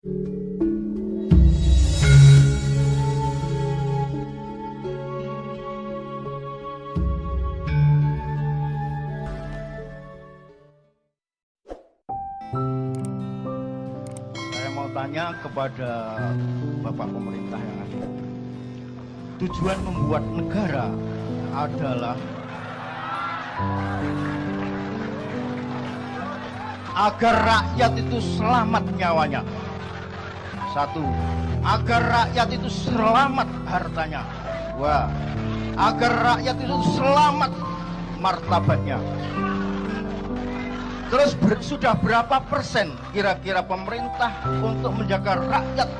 Saya mau tanya kepada Bapak pemerintah yang ada. Tujuan membuat negara adalah agar rakyat itu selamat nyawanya. Satu, agar rakyat itu selamat hartanya. Dua, agar rakyat itu selamat martabatnya. Terus sudah berapa persen kira-kira pemerintah untuk menjaga rakyat,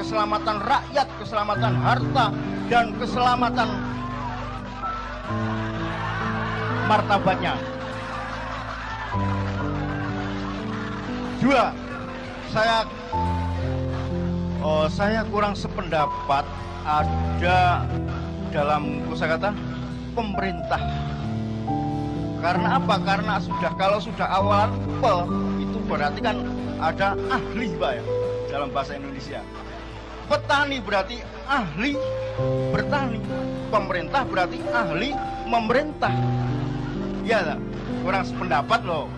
keselamatan harta, dan keselamatan martabatnya. Dua, saya kurang sependapat ada dalam kosakata pemerintah. Karena apa? Karena kalau sudah awal itu berarti kan ada ahli, Pak, ya, dalam bahasa Indonesia. Petani berarti ahli bertani, pemerintah berarti ahli memerintah. Ya, kurang sependapat loh.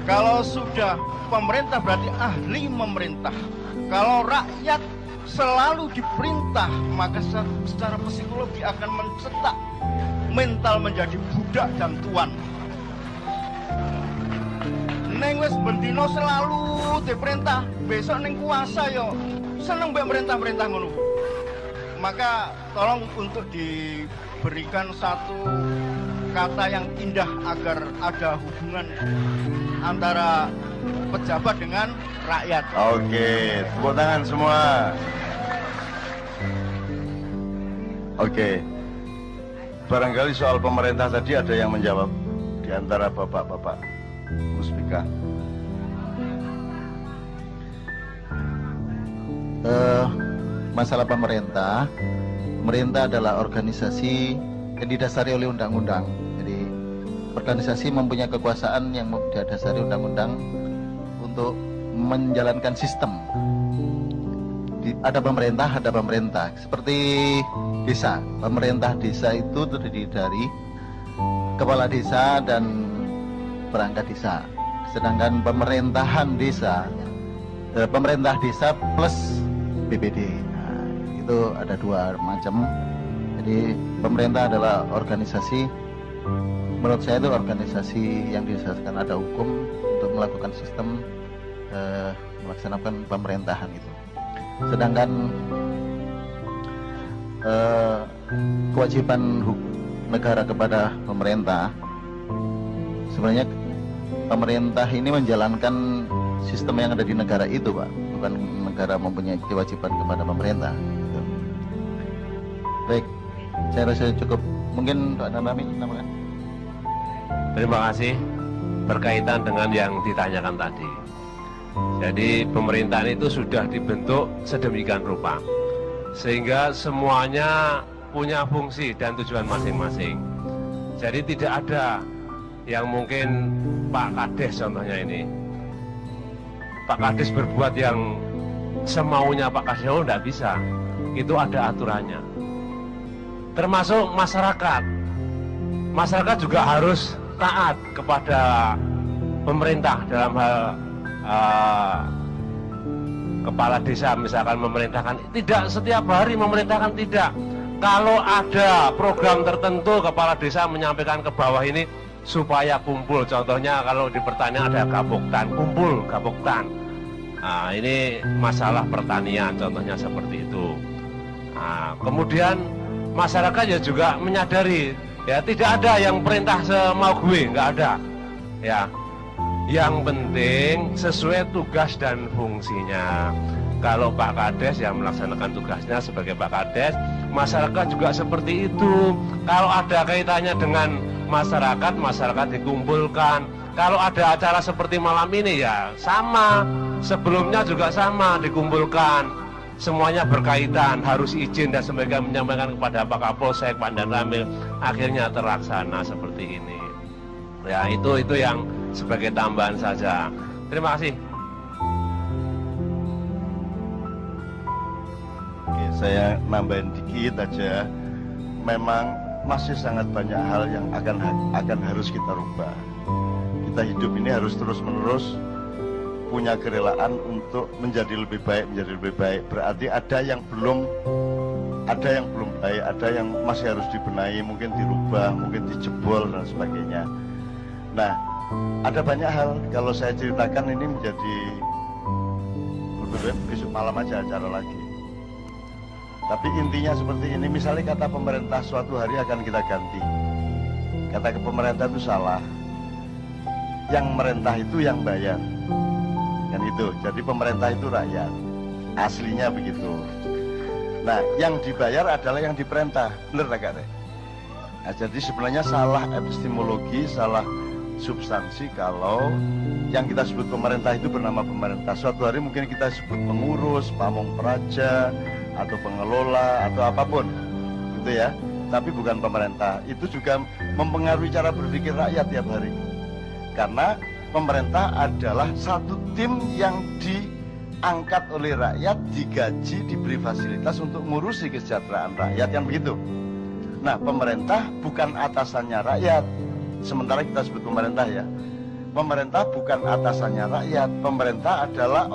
Kalau sudah pemerintah berarti ahli memerintah. Kalau rakyat selalu diperintah, maka secara psikologi akan mencetak mental menjadi budak dan tuan. Neng wis bendino selalu diperintah, besok neng kuasa yo seneng mbek merintah ngono. Maka tolong untuk diberikan satu kata yang indah agar ada hubungan antara pejabat dengan rakyat. Oke, tepuk tangan semua. Oke. Barangkali soal pemerintah tadi ada yang menjawab di antara bapak-bapak Muspika. Masalah pemerintah adalah organisasi yang didasari oleh undang-undang. Jadi organisasi mempunyai kekuasaan yang didasari undang-undang untuk menjalankan sistem. Ada pemerintah seperti desa. Pemerintah desa itu terdiri dari kepala desa dan perangkat desa. Sedangkan pemerintah desa plus BPD. Nah, itu ada dua macam. Jadi pemerintah adalah organisasi, menurut saya itu organisasi yang didasarkan ada hukum untuk melakukan sistem melaksanakan pemerintahan itu. Sedangkan kewajiban negara kepada pemerintah, sebenarnya pemerintah ini menjalankan sistem yang ada di negara itu, Pak, bukan negara mempunyai kewajiban kepada pemerintah gitu. Baik, saya rasa cukup. Mungkin Pak Nami namakan. Terima kasih. Berkaitan dengan yang ditanyakan tadi, jadi pemerintahan itu sudah dibentuk sedemikian rupa sehingga semuanya punya fungsi dan tujuan masing-masing. Jadi tidak ada yang mungkin Pak Kades contohnya ini, Pak Kades berbuat yang semaunya Pak Kades, oh tidak bisa, itu ada aturannya. Termasuk masyarakat juga harus taat kepada pemerintah dalam hal kepala desa misalkan memerintahkan, tidak setiap hari memerintahkan, tidak. Kalau ada program tertentu kepala desa menyampaikan ke bawah ini supaya kumpul, contohnya kalau di pertanian ada gaboktan, kumpul gaboktan. Nah, ini masalah pertanian contohnya seperti itu. Nah, kemudian masyarakat ya juga menyadari, ya tidak ada yang perintah semau gue, nggak ada. Ya, yang penting sesuai tugas dan fungsinya. Kalau Pak Kades yang melaksanakan tugasnya sebagai Pak Kades, masyarakat juga seperti itu. Kalau ada kaitannya dengan masyarakat dikumpulkan. Kalau ada acara seperti malam ini ya sama, sebelumnya juga sama, dikumpulkan. Semuanya berkaitan, harus izin dan sebagainya, menyampaikan kepada Pak Kapolsek, Pak Dan Ramil, akhirnya terlaksana seperti ini. Ya, itu yang sebagai tambahan saja. Terima kasih. saya nambahin dikit aja. Memang masih sangat banyak hal yang akan harus kita rubah. Kita hidup ini harus terus-menerus punya kerelaan untuk menjadi lebih baik. Berarti ada yang belum baik, ada yang masih harus dibenahi, mungkin dirubah, mungkin dijebol dan sebagainya. Nah, ada banyak hal. Kalau saya ceritakan ini menjadi besok malam aja acara lagi. Tapi intinya seperti ini, misalnya kata pemerintah suatu hari akan kita ganti. Kata ke pemerintah itu salah. Yang merentah itu yang bayar. Kan itu. Jadi pemerintah itu rakyat. Aslinya begitu. Nah, yang dibayar adalah yang diperintah. Bener gak deh? Nah, jadi sebenarnya salah epistemologi, salah substansi kalau yang kita sebut pemerintah itu bernama pemerintah. Suatu hari mungkin kita sebut pengurus, pamong praja, atau pengelola atau apapun gitu ya, tapi bukan pemerintah. Itu juga mempengaruhi cara berpikir rakyat tiap hari, karena pemerintah adalah satu tim yang diangkat oleh rakyat, digaji, diberi fasilitas untuk ngurusi kesejahteraan rakyat, yang begitu. Nah, pemerintah bukan atasannya rakyat. Sementara kita sebut pemerintah ya, pemerintah bukan atasannya rakyat. Pemerintah adalah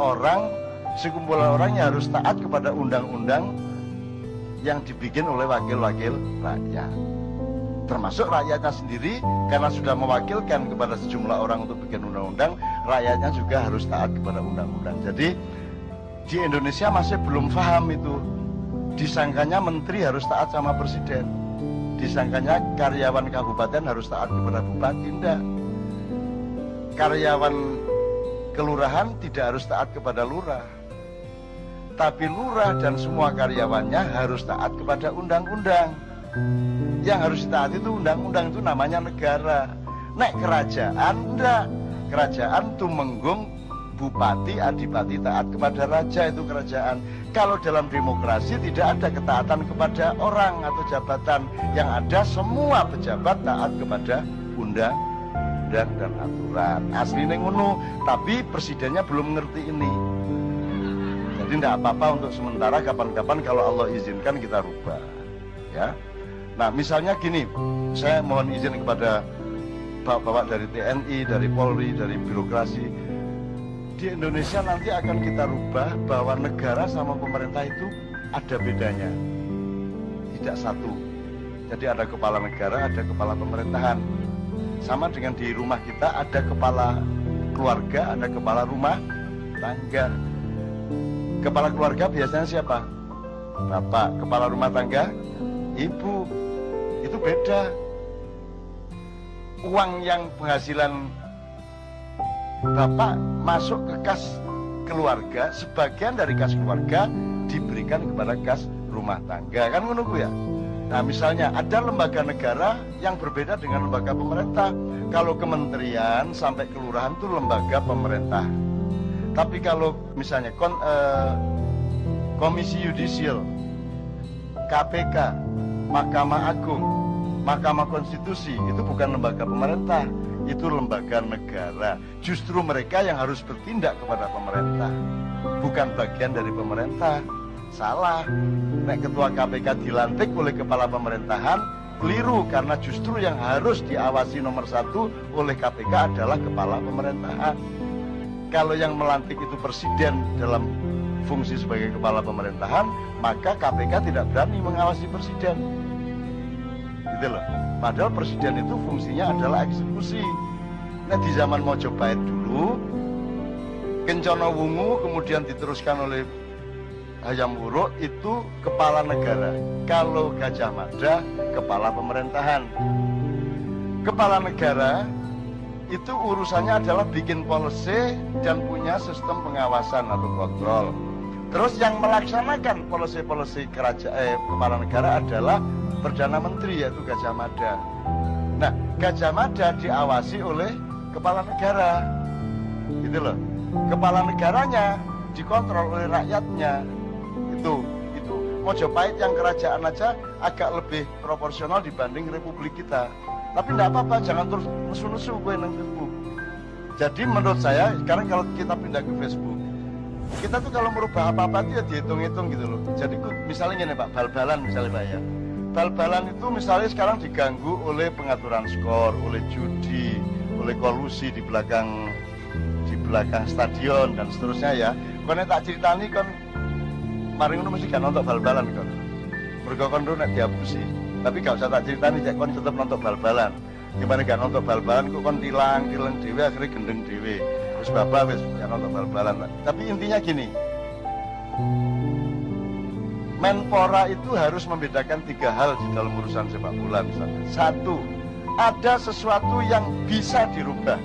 sekumpulan orang yang harus taat kepada undang-undang yang dibikin oleh wakil-wakil rakyat, termasuk rakyatnya sendiri. Karena sudah mewakilkan kepada sejumlah orang untuk bikin undang-undang, rakyatnya juga harus taat kepada undang-undang. Jadi di Indonesia masih belum paham itu. Disangkanya menteri harus taat sama presiden, disangkanya karyawan kabupaten harus taat kepada bupati. Enggak, karyawan kelurahan tidak harus taat kepada lurah, tapi lurah dan semua karyawannya harus taat kepada undang-undang. Yang harus ditaati itu undang-undang, itu namanya negara. Nek kerajaan enggak, kerajaan tumenggung bupati, adipati taat kepada raja, itu kerajaan. Kalau dalam demokrasi tidak ada ketaatan kepada orang atau jabatan, yang ada semua pejabat taat kepada undang dan aturan. Aslinya ngono, tapi presidennya belum mengerti ini. Jadi tidak apa-apa untuk sementara, kapan-kapan kalau Allah izinkan kita rubah ya. Nah, misalnya gini, saya mohon izin kepada bapak-bapak dari TNI, dari Polri, dari birokrasi. Di Indonesia nanti akan kita rubah bahwa negara sama pemerintah itu ada bedanya, tidak satu. Jadi ada kepala negara, ada kepala pemerintahan. Sama dengan di rumah kita ada kepala keluarga, ada kepala rumah tangga. Kepala keluarga biasanya siapa? Bapak. Kepala rumah tangga, ibu. Itu beda. Uang yang penghasilan bapak masuk ke kas keluarga, sebagian dari kas keluarga diberikan kepada kas rumah tangga, kan menunggu ya. Nah, misalnya ada lembaga negara yang berbeda dengan lembaga pemerintah. Kalau kementerian sampai kelurahan itu lembaga pemerintah. Tapi kalau misalnya Komisi Yudisial, KPK, Mahkamah Agung, Mahkamah Konstitusi, itu bukan lembaga pemerintah, itu lembaga negara. Justru mereka yang harus bertindak kepada pemerintah, bukan bagian dari pemerintah. Salah. Nek ketua KPK dilantik oleh kepala pemerintahan, keliru, karena justru yang harus diawasi nomor satu oleh KPK adalah kepala pemerintahan. Kalau yang melantik itu presiden dalam fungsi sebagai kepala pemerintahan, maka KPK tidak berani mengawasi presiden. Gitu loh. Padahal presiden itu fungsinya adalah eksekusi. Nah, di zaman Mojopahit dulu, Kencana Wungu kemudian diteruskan oleh Hayam Wuruk, itu kepala negara. Kalau Gajah Mada, kepala pemerintahan. Kepala negara itu urusannya adalah bikin policy dan punya sistem pengawasan atau kontrol. Terus yang melaksanakan policy-policy kepala negara adalah Perdana Menteri, yaitu Gajah Mada. Nah, Gajah Mada diawasi oleh kepala negara, gitu loh. Kepala negaranya dikontrol oleh rakyatnya. Itu Mojopahit yang kerajaan aja agak lebih proporsional dibanding republik kita. Tapi tidak apa-apa, jangan terus nesu-nesu gue nang Facebook. Jadi menurut saya, sekarang kalau kita pindah ke Facebook, Kita tuh kalau merubah apa-apa itu ya dihitung-hitung gitu loh. Jadi misalnya gini Pak, bal-balan misalnya Pak ya. Bal-balan itu misalnya sekarang diganggu oleh pengaturan skor, oleh judi, oleh kolusi di belakang stadion dan seterusnya ya. Konek tak ceritani kon mari ngono mesti gak nonton bal-balan kon. Mergo kon nek dihapusi. Tapi gak usah tak ceritani cek kon tetep nonton bal-balan. Gimana gak nonton bal-balan kok kon tilang dhewe akhirnya gendeng dhewe. Wis bapak wis gak nonton bal-balan. Tapi intinya gini. Menpora itu harus membedakan 3 hal di dalam urusan sepak bola misalnya. 1, ada sesuatu yang bisa dirubah,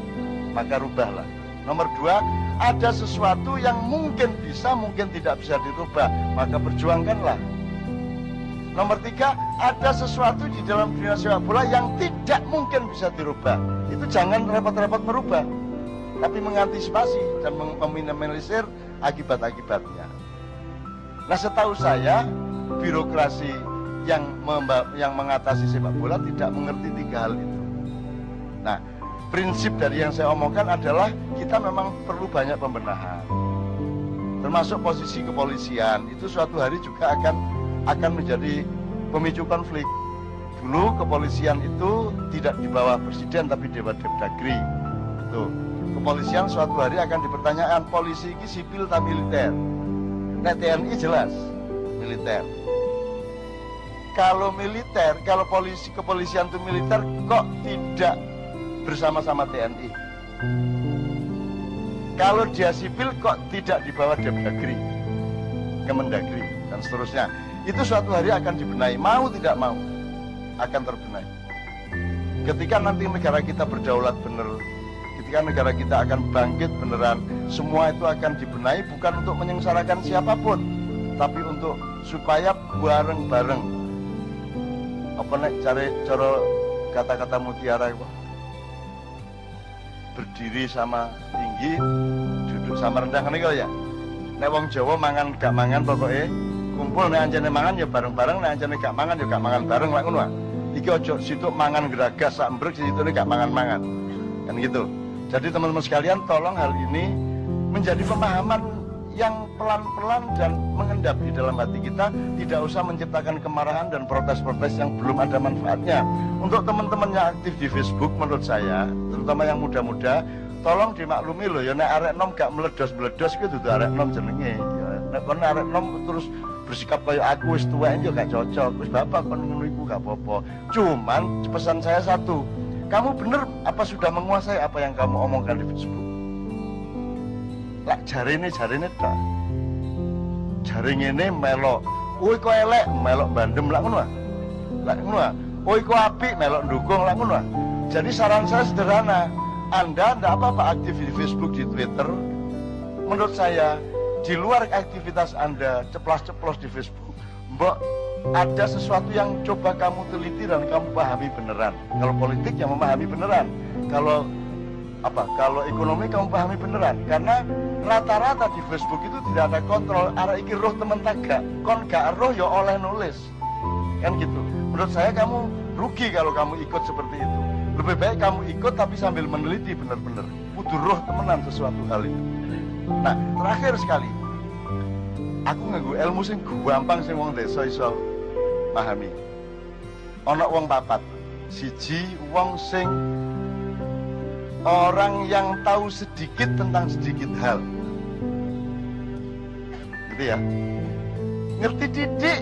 maka rubahlah. Nomor 2, ada sesuatu yang mungkin bisa, mungkin tidak bisa dirubah, maka perjuangkanlah. Nomor 3, ada sesuatu di dalam dunia sepak bola yang tidak mungkin bisa dirubah. Itu jangan repot-repot merubah, tapi mengantisipasi dan meminimalisir akibat-akibatnya. Nah, setahu saya birokrasi yang mengatasi sepak bola tidak mengerti 3 hal itu. Nah, prinsip dari yang saya omongkan adalah kita memang perlu banyak pembenahan. Termasuk posisi kepolisian itu suatu hari juga akan menjadi pemicu konflik. Dulu kepolisian itu tidak di bawah presiden tapi di bawah Depdagri. Tuh, kepolisian suatu hari akan dipertanyakan polisi ini sipil atau militer. Nah, TNI jelas militer. Kalau militer, kalau kepolisian itu militer, kok tidak bersama-sama TNI? Kalau dia sipil, kok tidak di bawah Depdagri, Kemendagri, dan seterusnya? Itu suatu hari akan dibenahi, mau tidak mau, akan terbenahi. Ketika nanti negara kita berdaulat benar, ketika negara kita akan bangkit beneran, semua itu akan dibenahi bukan untuk menyengsarakan siapapun, tapi untuk supaya bareng-bareng. Apa nek cara kata-kata mutiara itu? Berdiri sama tinggi, duduk sama rendah kan itu ya. Nek wong Jawa mangan gak mangan pokoknya kumpul, nek anjane mangan ya bareng-bareng, nek anjane gak mangan ya gak mangan bareng lah ngono. Iki ojo situ mangan geragas sak mbrek situ gak mangan-mangan. Kan gitu. Jadi teman-teman sekalian, tolong hal ini menjadi pemahaman yang pelan-pelan dan mengendap di dalam hati kita, tidak usah menciptakan kemarahan dan protes-protes yang belum ada manfaatnya. Untuk teman-teman yang aktif di Facebook, menurut saya, terutama yang muda-muda, tolong dimaklumi loh, ya nek arek nom gak meledos-meledos itu dudu arek nom jenenge. Ya, nek kon arek nom terus bersikap kayak aku wis tuwek yo gak cocok, wis bapak kon ngono iku gak apa-apa. Cuman pesan saya satu, kamu bener apa sudah menguasai apa yang kamu omongkan di Facebook? Lah jarine tak. Jari ngene melok, "Woi kok elek," melok bandem lah ngono. Lah ngono. "Woi kok apik," melok ndukung lah ngono. Jadi saran saya sederhana, Anda ndak apa-apa aktif di Facebook, di Twitter. Menurut saya, di luar aktivitas Anda ceplas-ceplos di Facebook, mbok ada sesuatu yang coba kamu teliti dan kamu pahami beneran. Kalau politik yang memahami beneran. Kalau ekonomi kamu pahami beneran. Karena rata-rata di Facebook itu tidak ada kontrol. Arek iki roh temen tagak, kon gak roh ya oleh nulis. Kan gitu. Menurut saya kamu rugi kalau kamu ikut seperti itu. Lebih baik kamu ikut tapi sambil meneliti bener-bener. Kudu roh temenan sesuatu hal itu. Nah, terakhir sekali, aku nganggo ilmu sing gampang sing wong desa iso pahami. Ana wong papat. Siji wong sing orang yang tahu sedikit tentang sedikit hal. Gitu ya. Ngerti didik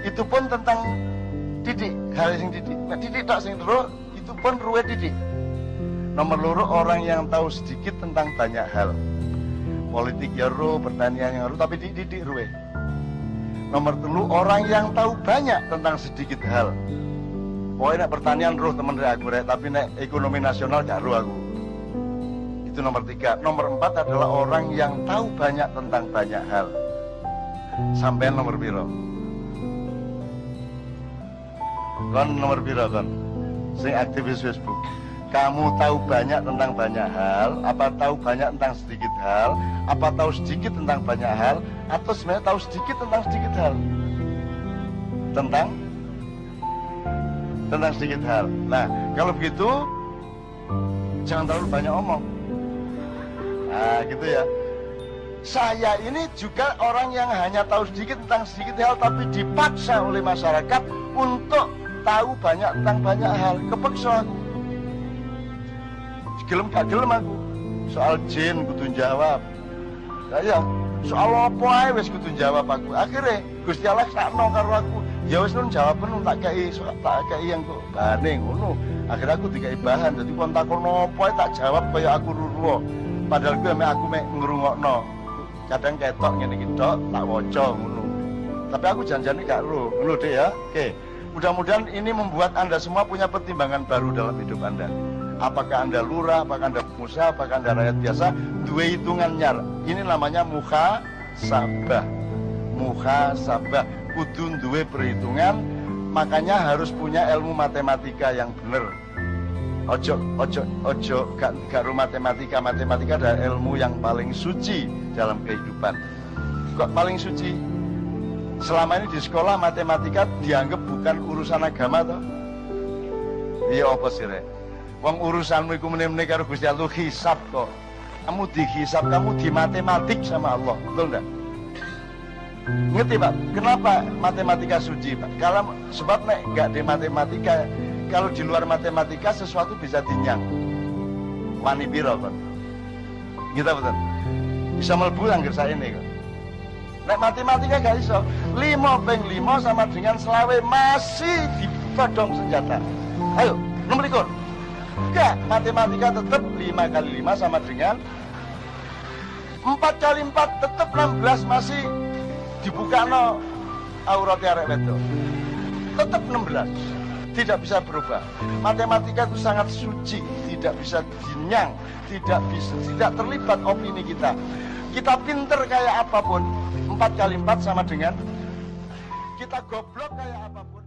itu pun tentang didik, hal yang didik. Nah, didik tak sing roh itu pun ruwe didik. Nomor loro orang yang tahu sedikit tentang banyak hal. Politik ya roh, pertanian yang roh, tapi didik ruwe. Nomor 3 orang yang tahu banyak tentang sedikit hal. Pokoknya nek pertanian roh temen aku rek, tapi nek ekonomi nasional gak roh aku. Itu nomor 3. Nomor 4 adalah orang yang tahu banyak tentang banyak hal. Sampean nomor piro? Kon nomor piro kon? Sing aktivis Facebook. Kamu tahu banyak tentang banyak hal, apa tahu banyak tentang sedikit hal, apa tahu sedikit tentang banyak hal, atau sebenarnya tahu sedikit tentang sedikit hal? Tentang sedikit hal. Nah, kalau begitu jangan terlalu banyak omong. Nah, gitu ya. Saya ini juga orang yang hanya tahu sedikit tentang sedikit hal, tapi dipaksa oleh masyarakat untuk tahu banyak tentang banyak hal. Kepeksa aku. Gelem gak gelem aku. Soal jin kudu jawab. Ya, soal apa ae wis kudu jawab aku. Akhirnya Gusti Allah sakno karo aku. Ya wis nun jawab penuh tak kei yang kok bahane ngono. Akhirnya aku dikai bahan. Jadi kon takon apa tak jawab kaya aku ruruh. Padahal aku mek ngrungokno. Kadang ketok ngene iki tok tak waca ngono. Tapi aku janjane gak ro. Ngono deh ya. Oke. Mudah-mudahan ini membuat Anda semua punya pertimbangan baru dalam hidup Anda. Apakah Anda lurah, apakah Anda pengusaha, apakah Anda rakyat biasa, dua hitungannya. Ini namanya muhasabah. Muhasabah, kudu duwe perhitungan, makanya harus punya ilmu matematika yang benar. Ojo, gak matematika. Matematika adalah ilmu yang paling suci dalam kehidupan. Kok paling suci? Selama ini di sekolah matematika dianggap bukan urusan agama toh. Iya apa sih Rek? Wong urusanmu iku meneh-meneh karo Gusti Allah hisab kok. Kamu dihisab, kamu di matematik sama Allah, betul enggak? Ngerti Pak? Kenapa matematika suci Pak? Kalau sebab nek enggak di matematika, kalau di luar matematika sesuatu bisa dinyang. Wani piro Pak? Gitu betul. Bisa mlebu angger saene kok. Nek matematika gak iso. 5 ping 5 sama dengan selawe masih dipodong senjata. Ayo, nomor likur. Enggak, matematika tetap 5 kali 5 sama dengan 4 kali 4 tetap 16 masih dibuka no auratnya arek wedok. Tetap 16. Tidak bisa berubah. Matematika itu sangat suci, tidak bisa dinyang, tidak terlibat opini kita. Kita pinter kayak apapun, 4 kali 4 sama dengan kita goblok kayak apapun.